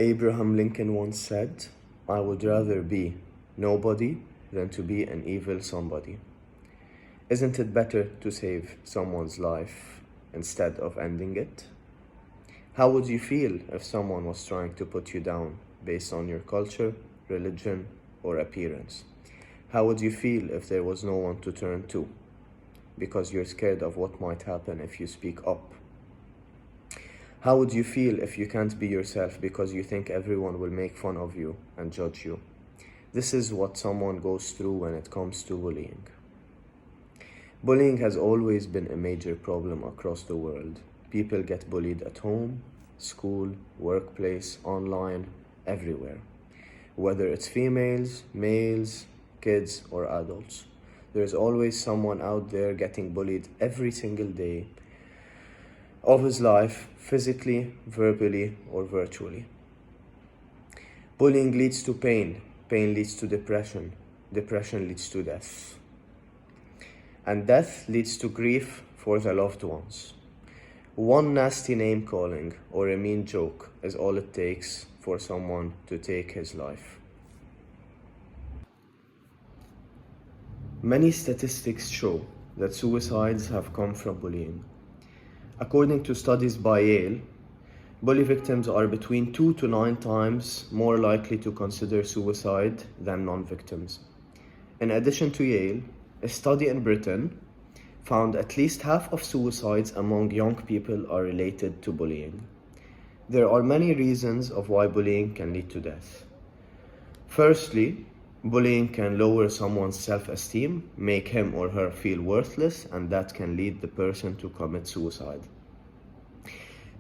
Abraham Lincoln once said, "I would rather be nobody than to be an evil somebody." Isn't it better to save someone's life instead of ending it? How would you feel if someone was trying to put you down based on your culture, religion, or appearance? How would you feel if there was no one to turn to because you're scared of what might happen if you speak up? How would you feel if you can't be yourself because you think everyone will make fun of you and judge you? This is what someone goes through when it comes to bullying. Bullying has always been a major problem across the world. People get bullied at home, school, workplace, online, everywhere. Whether it's females, males, kids, or adults, there's always someone out there getting bullied every single day of his life, physically, verbally, or virtually. Bullying leads to pain, pain leads to depression, depression leads to death. And death leads to grief for the loved ones. One nasty name calling or a mean joke is all it takes for someone to take his life. Many statistics show that suicides have come from bullying. According to studies by Yale, bully victims are between 2 to 9 times more likely to consider suicide than non-victims. In addition to Yale, a study in Britain found at least half of suicides among young people are related to bullying. There are many reasons of why bullying can lead to death. Firstly, bullying can lower someone's self-esteem, make him or her feel worthless, and that can lead the person to commit suicide.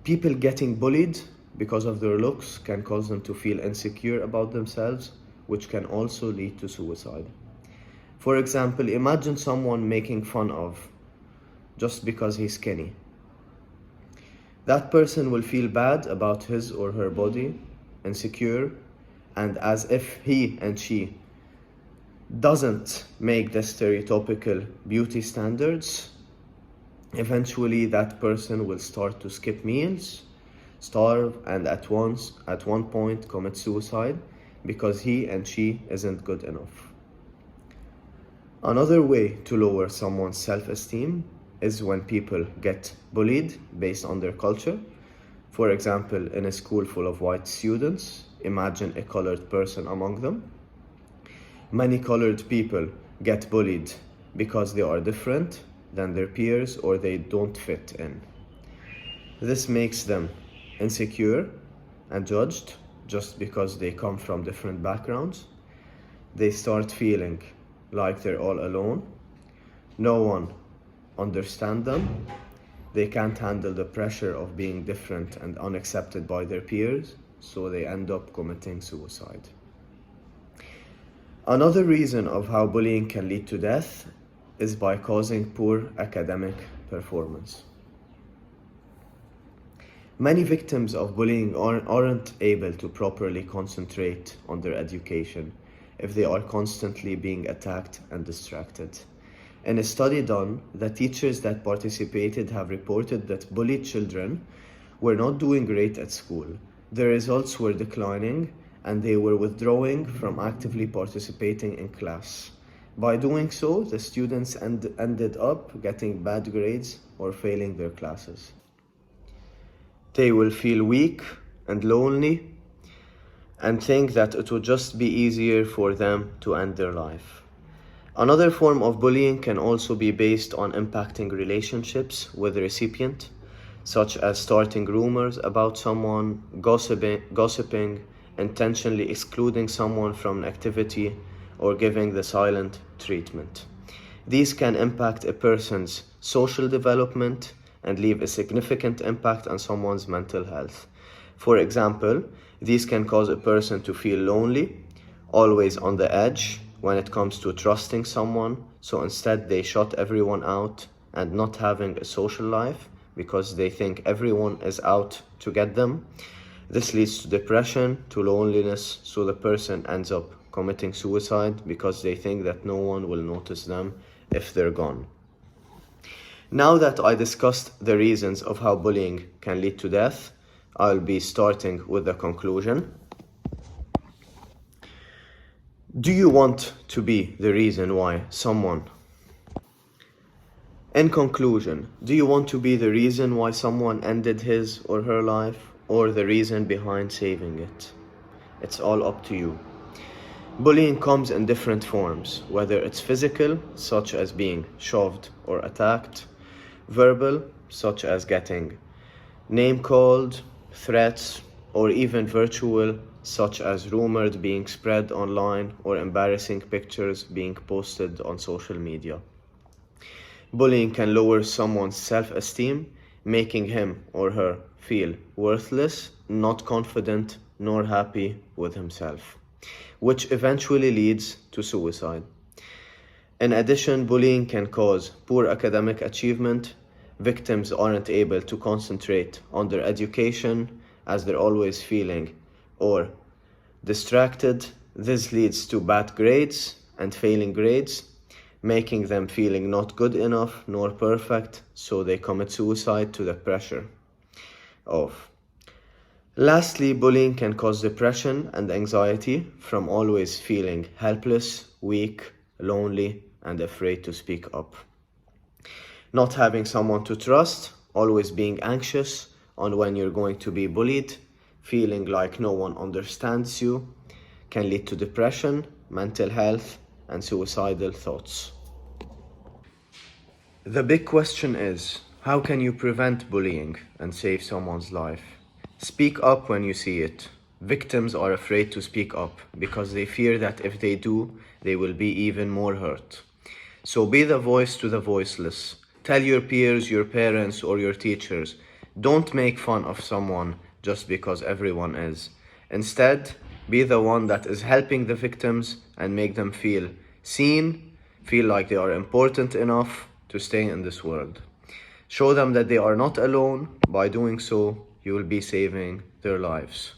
People getting bullied because of their looks can cause them to feel insecure about themselves, which can also lead to suicide. For example, imagine someone making fun of just because he's skinny. That person will feel bad about his or her body, insecure, and as if he and she doesn't make the stereotypical beauty standards, eventually that person will start to skip meals, starve, and at one point commit suicide because he and she isn't good enough. Another way to lower someone's self-esteem is when people get bullied based on their culture. For example, in a school full of white students, imagine a colored person among them. Many colored people get bullied because they are different than their peers or they don't fit in. This makes them insecure and judged just because they come from different backgrounds. They start feeling like they're all alone. No one understands them. They can't handle the pressure of being different and unaccepted by their peers, so they end up committing suicide. Another reason of how bullying can lead to death is by causing poor academic performance. Many victims of bullying aren't able to properly concentrate on their education if they are constantly being attacked and distracted. In a study done, the teachers that participated have reported that bullied children were not doing great at school. The results were declining and they were withdrawing from actively participating in class. By doing so, the students ended up getting bad grades or failing their classes. They will feel weak and lonely and think that it would just be easier for them to end their life. Another form of bullying can also be based on impacting relationships with the recipient, such as starting rumors about someone, gossiping, intentionally excluding someone from an activity, or giving the silent treatment. These can impact a person's social development and leave a significant impact on someone's mental health. For example, these can cause a person to feel lonely, always on the edge when it comes to trusting someone, so instead they shut everyone out and not having a social life because they think everyone is out to get them. This leads to depression, to loneliness, so the person ends up committing suicide because they think that no one will notice them if they're gone. Now that I discussed the reasons of how bullying can lead to death, I'll be starting with the conclusion. Do you want to be the reason why someone... In conclusion, do you want to be the reason why someone ended his or her life, or the reason behind saving it? It's all up to you. Bullying comes in different forms, whether it's physical, such as being shoved or attacked, verbal, such as getting name-called, threats, or even virtual, such as rumored being spread online or embarrassing pictures being posted on social media. Bullying can lower someone's self-esteem, making him or her feel worthless, not confident, nor happy with himself, which eventually leads to suicide. In addition, bullying can cause poor academic achievement. Victims aren't able to concentrate on their education as they're always feeling or distracted. This leads to bad grades and failing grades, making them feeling not good enough nor perfect, so they commit suicide to the pressure of. Lastly, bullying can cause depression and anxiety from always feeling helpless, weak, lonely, and afraid to speak up. Not having someone to trust, always being anxious on when you're going to be bullied, feeling like no one understands you, can lead to depression, mental health, and suicidal thoughts. The big question is, how can you prevent bullying and save someone's life? Speak up when you see it. Victims are afraid to speak up because they fear that if they do, they will be even more hurt. So be the voice to the voiceless. Tell your peers, your parents, or your teachers, don't make fun of someone just because everyone is. Instead, be the one that is helping the victims and make them feel seen, feel like they are important enough to stay in this world. Show them that they are not alone. By doing so, you will be saving their lives.